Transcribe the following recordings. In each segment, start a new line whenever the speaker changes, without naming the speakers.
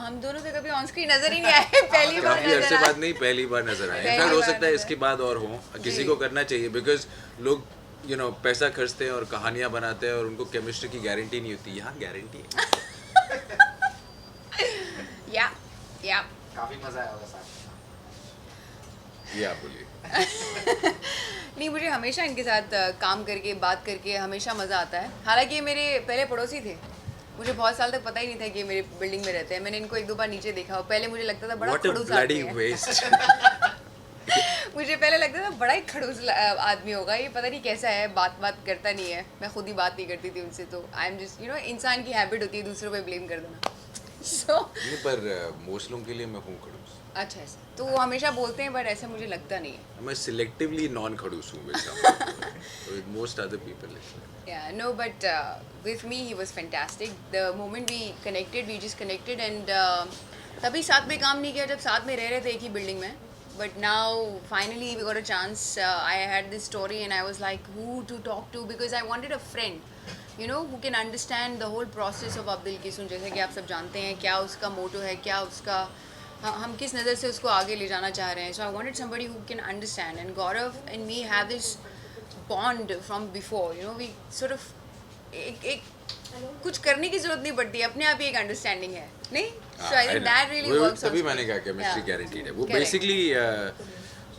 हम दोनों तो कभी ऑन स्क्रीन नजर ही नहीं आए, पहली बार
काफी
नजर
अरसे
आए।
बाद नहीं, पहली बार नजर आए।
पहली
इनफैक्ट हो
बार
सकता है
नजर
इसके बाद और हो, किसी
जी।
को करना चाहिए, बिकॉज लोग पैसा खर्चते हैं और कहानियां बनाते हैं और उनको केमिस्ट्री की गारंटी नहीं होती। यहाँ गारंटी है।
या या
काफी मजा आया होगा साथ
ये आप बोलिए।
नहीं, मुझे हमेशा इनके साथ काम करके बात करके हमेशा मज़ा आता है। हालांकि ये मेरे पहले पड़ोसी थे, मुझे बहुत साल तक पता ही नहीं था कि ये मेरे बिल्डिंग में रहते हैं। मैंने इनको एक दो बार नीचे देखा और पहले मुझे लगता था बड़ा
What a
खड़ूस
bloody
आदमी है।
waste.
मुझे पहले लगता था बड़ा ही खड़ूस आदमी होगा ये, पता नहीं कैसा है, बात करता नहीं है। मैं खुद ही बात नहीं करती थी उनसे, तो आई एम जस्ट इंसान की हैबिट होती है दूसरों पे ब्लेम कर देना। सो
नहीं, पर मोस्ट लोगों के लिए मैं हूँ खड़ूस।
अच्छा, ऐसा तो वो हमेशा बोलते हैं, बट ऐसा मुझे लगता नहीं है।
मैं सिलेक्टिवली नॉन खड़ूस हूँ वैसा। With most other people.
Yeah, no, but with me he was fantastic. The moment we connected, we just connected, and तभी साथ में काम नहीं किया जब साथ में रह रहे थे एक ही बिल्डिंग में. But now finally we got a chance. I had this story and I was like, who to talk to, because I wanted a friend, who can understand the whole process of Abdul Kisun. जैसे कि आप सब जानते हैं क्या उसका मोटो है, क्या उसका हम किस नज़र से उसको आगे ले जाना चाह रहे हैं. So I wanted somebody who can understand, and Gaurav and me have this bond from before. We sort of एक कुछ करने की जरूरत नहीं पड़ती, अपने आप ही एक अंडरस्टैंडिंग है, नहीं? So I think that really works.
तभी मैंने कहा केमिस्ट्री गारंटीड है। वो
Correct.
बेसिकली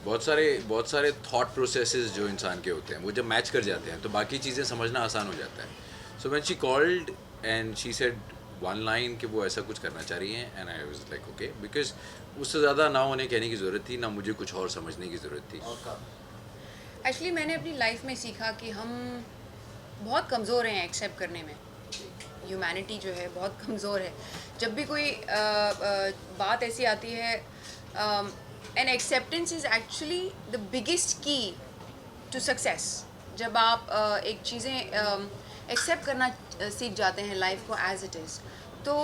बहुत सारे थॉट प्रोसेसेस जो इंसान के होते हैं, वो जब मैच कर जाते हैं तो बाकी चीज़ें समझना आसान हो जाता है. So when she called and she said one line कि वो ऐसा कुछ करना चाह रही हैं, and I was like okay, because उससे ज़्यादा ना उन्हें कहने की ज़रूरत थी, ना मुझे कुछ और समझने की ज़रूरत थी.
और कब
एक्चुअली मैंने अपनी लाइफ में सीखा कि हम बहुत कमज़ोर हैं एक्सेप्ट करने में. ह्यूमैनिटी जो है बहुत कमज़ोर है. जब भी कोई बात ऐसी आती है, and acceptance is actually the biggest की टू सक्सेस. जब आप एक चीज़ें एक्सेप्ट करना सीख जाते हैं लाइफ को एज इट इज़, तो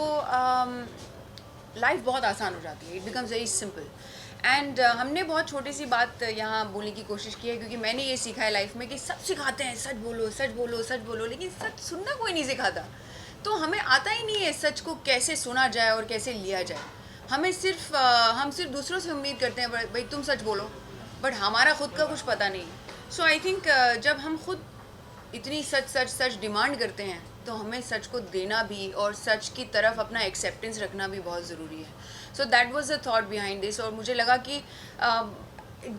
लाइफ बहुत आसान हो जाती है. It becomes very simple. And हमने बहुत छोटी सी बात यहाँ बोलने की कोशिश की है, क्योंकि मैंने ये सीखा है लाइफ में कि सब सिखाते हैं सच बोलो सच बोलो सच बोलो, लेकिन सच सुनना कोई नहीं सिखाता. तो हमें आता ही नहीं है सच को कैसे सुना जाए और कैसे लिया जाए. हम सिर्फ दूसरों से उम्मीद करते हैं भाई तुम सच बोलो, बट हमारा खुद का कुछ पता नहीं. सो आई थिंक जब हम खुद इतनी सच डिमांड करते हैं, तो हमें सच को देना भी और सच की तरफ अपना एक्सेप्टेंस रखना भी बहुत ज़रूरी है. So that was the thought behind this. और मुझे लगा कि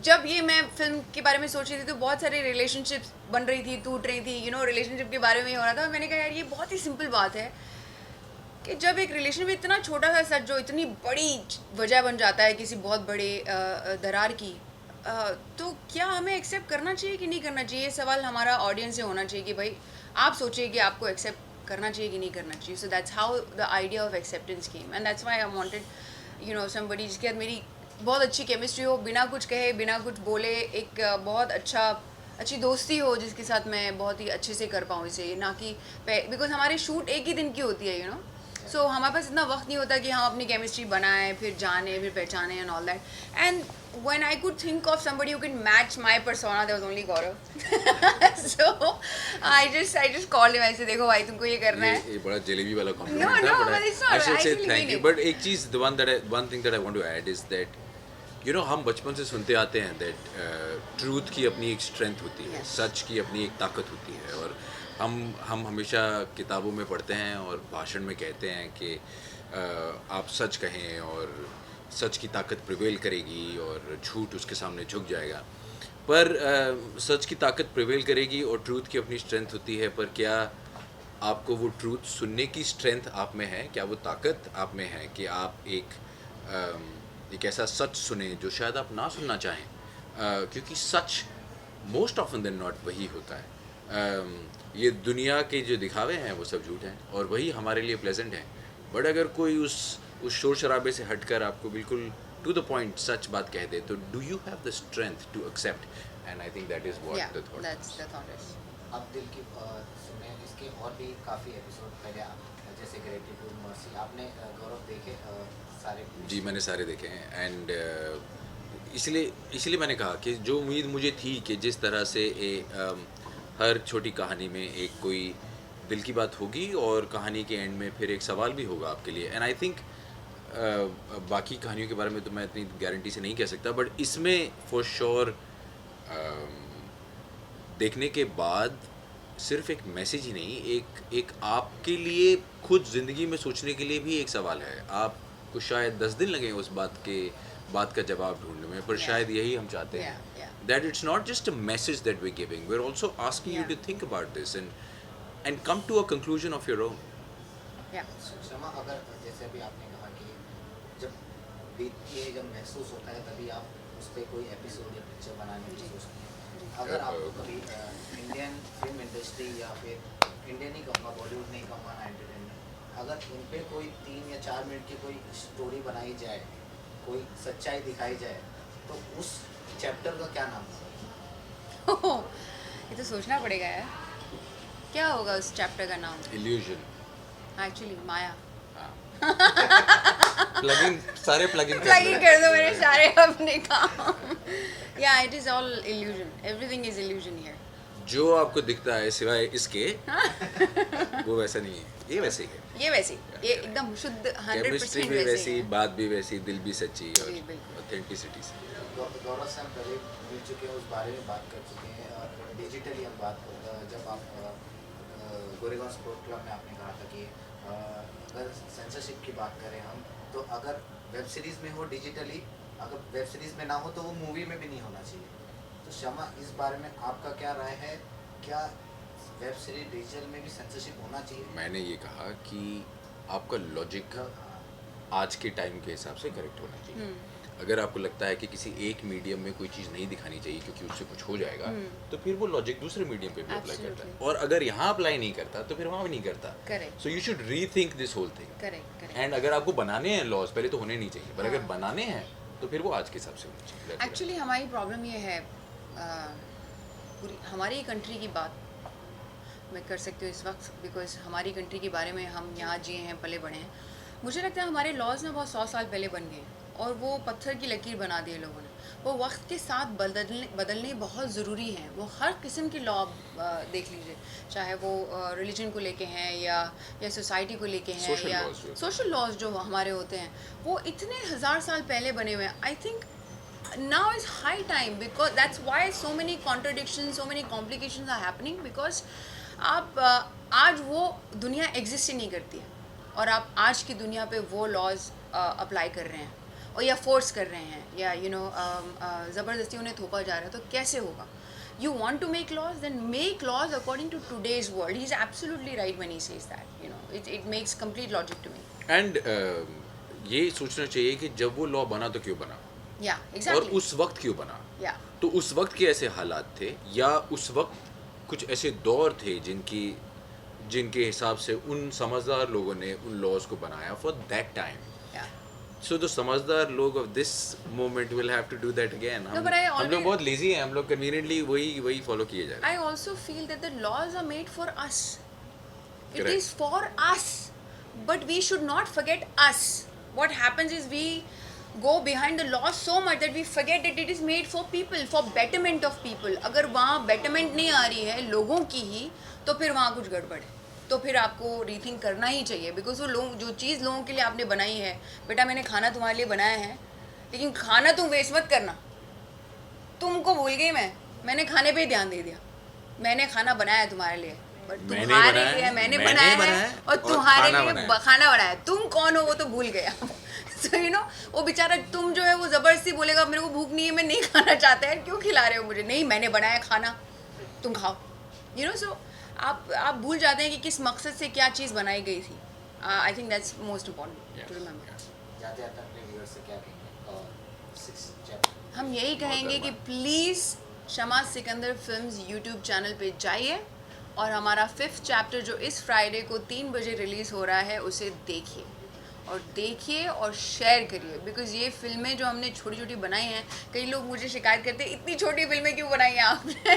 जब ये मैं फिल्म के बारे में सोच रही थी तो बहुत सारे रिलेशनशिप्स बन रही थी, टूट रही थी, रिलेशनशिप के बारे में ही हो रहा था. मैंने कहा यार ये बहुत ही सिंपल बात है कि जब एक रिलेशन में इतना छोटा सा सच जो इतनी बड़ी वजह बन जाता है किसी बहुत बड़े दरार की, तो क्या हमें एक्सेप्ट करना चाहिए कि नहीं करना चाहिए. ये सवाल हमारा ऑडियंस से होना चाहिए कि भाई आप सोचिए कि आपको एक्सेप्ट करना चाहिए कि नहीं करना चाहिए. So that's how the idea of acceptance came, and that's why I wanted somebody जिसके साथ मेरी बहुत अच्छी केमिस्ट्री हो, बिना कुछ कहे बिना कुछ बोले, एक बहुत अच्छी दोस्ती हो जिसके साथ मैं बहुत ही अच्छे से कर पाऊँ इसे. ना कि बिकॉज हमारे शूट एक ही दिन की होती है, सो हमारे पास इतना वक्त नहीं होता कि हम अपनी केमिस्ट्री बनाएं, फिर जाने, फिर पहचाने and all that. And when I could think of somebody who can match my persona, there was only Gaurav. So I just called him. I said, देखो भाई तुमको ये करना है.
ये बड़ा जलेबी वाला कॉम्प्लीमेंट
No,
था,
no,
but
but it's not.
I should
I
say
really
thank
mean
you.
it.
But एक चीज़, one thing that I want to add is that हम बचपन से सुनते आते हैं that ट्रूथ की अपनी एक स्ट्रेंथ होती है,
Yes.
सच की अपनी एक ताकत होती है. और हम हमेशा किताबों में पढ़ते हैं और भाषण में कहते हैं कि आप सच कहें और सच की ताकत प्रिवेल करेगी और झूठ उसके सामने झुक जाएगा. पर सच की ताकत प्रिवेल करेगी और ट्रूथ की अपनी स्ट्रेंथ होती है. पर क्या आपको वो ट्रूथ सुनने की स्ट्रेंथ आप में है? क्या वो ताकत आप में है कि आप एक ऐसा सच सुने जो शायद आप ना सुनना चाहें? क्योंकि सच मोस्ट ऑफन देन नॉट वही होता है. ये दुनिया के जो दिखावे हैं वो सब झूठ हैं और वही हमारे लिए प्लेजेंट हैं. बट अगर कोई उस शोर शराबे से हटकर आपको बिल्कुल टू द पॉइंट सच बात कह दे, तो do you have the strength to accept? And I think that is what the thought.
That's the thought is.
अब दिल की सुने इसके और भी काफ़ी एपिसोड पहले जैसे ग्रेटिट्यूड, मर्सी, आपने गौरव देखे सारे?
जी, मैंने सारे देखे हैं. एंड इसलिए मैंने कहा कि जो उम्मीद मुझे थी कि जिस तरह से हर छोटी कहानी में एक कोई दिल की बात होगी और कहानी के एंड में फिर एक सवाल भी होगा आपके लिए. एंड आई थिंक बाकी कहानियों के बारे में तो मैं इतनी गारंटी से नहीं कह सकता, बट इसमें फॉर श्योर देखने के बाद सिर्फ एक मैसेज ही नहीं, एक आपके लिए खुद ज़िंदगी में सोचने के लिए भी एक सवाल है। आपको शायद 10 दिन लगे उस बात का जवाब ढूंढने में, पर शायद यही हम चाहते हैं, that it's not just a message that we giving, we are also asking you to think about this and come to a conclusion of your own.
क्षमा, अगर जैसे अभी आपने कहा कि जब बीतती है, जब महसूस होता है, तभी आप उस पर कोई एपिसोड या पिक्चर बनाने की सोचते हैं। अगर आपको कभी इंडियन फिल्म इंडस्ट्री या फिर इंडियन ही कहूँगा, बॉलीवुड नहीं कहूँगा ना, एंटरटेनमेंट, अगर इन पे कोई 3 या 4 मिनट की कोई स्टोरी बनाई जाए, कोई सच्चाई दिखाई जाए, तो उस चैप्टर का क्या नाम होगा?
ये तो सोचना पड़ेगा यार, क्या होगा उस चैप्टर का नाम?
इल्यूजन।
एक्चुअली माया।
प्लगइन, सारे प्लगइन
कर दो मेरे सारे अपने काम। या it is all illusion, everything is illusion here.
जो आपको दिखता है सिवाय इसके वो वैसा नहीं है, ये वैसे ही है।
ये वैसे ये एकदम शुद्ध 100%
केमिस्ट्री भी वैसी, बात भी वैसी, दिल भी सच्ची और
जी, बिल्कुल।
ऑथेंटिसिटी से।
गौरव से हम पहले मिल चुके हैं, उस बारे में बात कर चुके हैं, और डिजिटली हम बात जब आप गोरेगांव स्पोर्ट क्लब में आपने कहा था कि अगर सेंसरशिप की बात करें हम, तो अगर वेब सीरीज़ में हो डिजिटली, अगर वेब सीरीज़ में ना हो तो वो मूवी में भी नहीं होना चाहिए। तो क्षमा, इस बारे में आपका क्या राय है? क्या वेब सीरीज डिजिटल में भी सेंसरशिप होना चाहिए?
मैंने ये कहा कि आपका लॉजिक आज के टाइम के हिसाब से करेक्ट होना चाहिए। अगर आपको लगता है कि किसी एक मीडियम में कोई चीज़ नहीं दिखानी चाहिए क्योंकि उससे कुछ हो जाएगा, तो फिर वो लॉजिक दूसरे मीडियम पे भी अप्लाई करता है, और अगर यहाँ अप्लाई नहीं करता तो फिर वहाँ भी नहीं करता।
Correct
so you should rethink this whole thing.
Correct
and अगर आपको बनाने हैं लॉज, पहले तो होने नहीं चाहिए, पर अगर बनाने हैं तो फिर वो आज के हिसाब से होने चाहिए। That's
एक्चुअली हमारी प्रॉब्लम ये है, पूरी हमारी कंट्री की बात मैं कर सकती हूँ इस वक्त, बिकॉज हमारी कंट्री के बारे में हम यहाँ जिए हैं, पले बड़े हैं। मुझे लगता है हमारे लॉज ना बहुत 100 साल पहले बन गए, और वो पत्थर की लकीर बना दिए लोगों ने। वो वक्त के साथ बदलने बहुत ज़रूरी हैं। वो हर किस्म की लॉ देख लीजिए, चाहे वो रिलीजन को लेके हैं या सोसाइटी को लेके हैं,
Social
या
laws जो होते हैं।
सोशल लॉज जो हमारे होते हैं, वो इतने 1000 साल पहले बने हुए हैं। I think now is high time, because that's why so many contradictions, so many complications are happening, because आप आज वो दुनिया एग्जिस्ट ही नहीं करती है, और आप आज की दुनिया पे वो लॉज अप्लाई कर रहे हैं, और या फोर्स कर रहे हैं, या ज़बरदस्ती उन्हें थोपा जा रहा है। तो कैसे होगा? You want to make laws, then make laws according to today's world. He's absolutely right when he says that. It makes complete logic to me.
And ये सोचना चाहिए कि जब वो लॉ बना तो क्यों बना,
Yeah,
और
exactly.
उस वक्त क्यों बना।
Yeah.
तो उस वक्त के ऐसे हालात थे, या उस वक्त कुछ ऐसे दौर थे जिनके हिसाब से उन समझदार लोगों ने उन लॉज को बनाया for that time.
Yeah.
So the समझदार लोग of this moment will have to do that again.
No, but I
हम लोग
always-
बहुत लेजी हैं, हम लोग कन्वीनियंटली वही फॉलो किए जा रहे हैं।
I also feel that the laws are made for us. It
Correct.
is for us, but we should not forget us. What happens is we go behind the law so much that we forget that it is made for people, for betterment of people. अगर वहाँ betterment नहीं आ रही है लोगों की ही, तो फिर वहाँ कुछ गड़बड़ है। तो फिर आपको रीथिंक करना ही चाहिए, बिकॉज वो लोग जो चीज़ लोगों के लिए आपने बनाई है, बेटा मैंने खाना तुम्हारे लिए बनाया है, लेकिन खाना तुम वेस्ट मत करना। तुमको भूल गई मैंने खाने पे ही ध्यान दे दिया। मैंने खाना बनाया है तुम्हारे लिए, बट
मैंने
तुम्हारे
बनाया
लिए
है,
मैंने
मैंने
बनाया
बनाया
है,
है,
और
और
तुम्हारे
खाना
लिए
बनाया है।
खाना बनाया है। तुम कौन हो वो तो भूल गया। सो वो बेचारा तुम जो है वो ज़बरदस्ती बोलेगा मेरे को भूख नहीं है, मैं नहीं खाना चाहता है, क्यों खिला रहे हो मुझे? नहीं, मैंने बनाया खाना, तुम खाओ। सो आप भूल जाते हैं कि किस मकसद से क्या चीज़ बनाई गई थी। I think that's most important to remember.
जाते जाते अपने व्यूअर्स से क्या कहेंगे? और 6 चैप्टर
हम यही कहेंगे कि please Shama Sikandar films YouTube channel पे जाइए, और हमारा 5th चैप्टर जो इस फ्राइडे को 3 बजे रिलीज़ हो रहा है उसे देखिए और शेयर करिए, बिकॉज़ ये फिल्में जो हमने छोटी छोटी बनाई हैं, कई लोग मुझे शिकायत करते हैं इतनी छोटी फिल्में क्यों बनाई हैं आपने।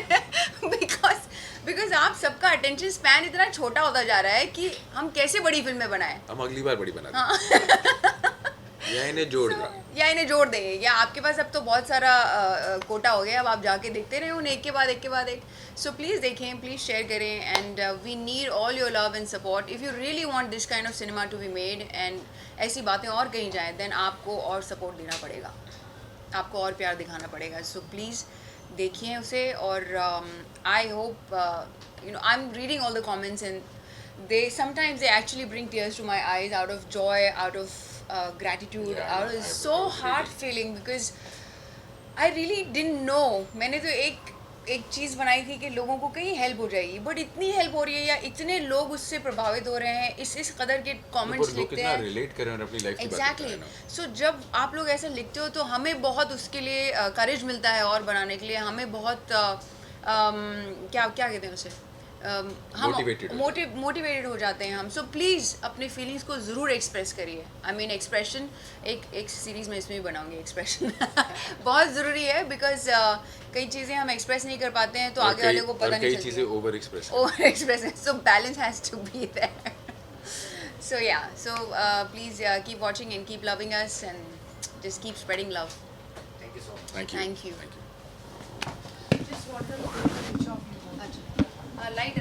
बिकॉज आप सबका अटेंशन स्पैन इतना छोटा होता जा रहा है कि हम कैसे बड़ी फिल्में बनाएं।
हम अगली बार बड़ी बनाते हैं। या इन्हें जोड़ दें।
या इन्हें जोड़ दें, या आपके पास अब तो बहुत सारा कोटा हो गया, अब आप जाके देखते रहे उन्हें एक के बाद एक। सो प्लीज़ देखें, प्लीज़ शेयर करें, and we need all your love and support. If you really want this kind of cinema to be made and ऐसी बातें और कहीं जाएँ, देन आपको और सपोर्ट देना पड़ेगा, आपको और प्यार दिखाना पड़ेगा। सो प्लीज़ देखिए उसे, और I hope you know, I am reading all the comments and they sometimes they actually bring tears to my eyes out of joy, out of gratitude,
Yeah,
out of
I
so
was
heart
reading.
feeling, because I really didn't know. मैंने तो एक चीज़ बनाई थी कि लोगों को कहीं help हो जाएगी, बट इतनी हेल्प हो रही है, या इतने लोग उससे प्रभावित हो रहे हैं, इस कदर के कमेंट्स
लोग
लिखते
कितना
हैं।
रिलेट करें और अपनी लाइफ की बातें
एग्जैक्टली।
बताएं ना।
सो जब आप लोग ऐसा लिखते हो तो हमें बहुत उसके लिए करेज मिलता है और बनाने के लिए, हमें बहुत क्या क्या कहते हैं उसे, हम मोटिवेटेड हो जाते हैं हम। सो प्लीज़ अपने फीलिंग्स को ज़रूर एक्सप्रेस करिए। आई मीन एक्सप्रेशन एक सीरीज़ में इसमें भी बनाऊंगी एक्सप्रेशन बहुत ज़रूरी है, बिकॉज कई चीज़ें हम एक्सप्रेस नहीं कर पाते हैं तो आगे वाले को पता नहीं
कई चीजें ओवर एक्सप्रेस
ओवर एक्सप्रेस है, so balance has to be there. So yeah, so please keep watching and keep loving us and just keep spreading love.
Thank you so much.
Thank you.
Thank you.
Thank you.
Just water, picture of you.
Light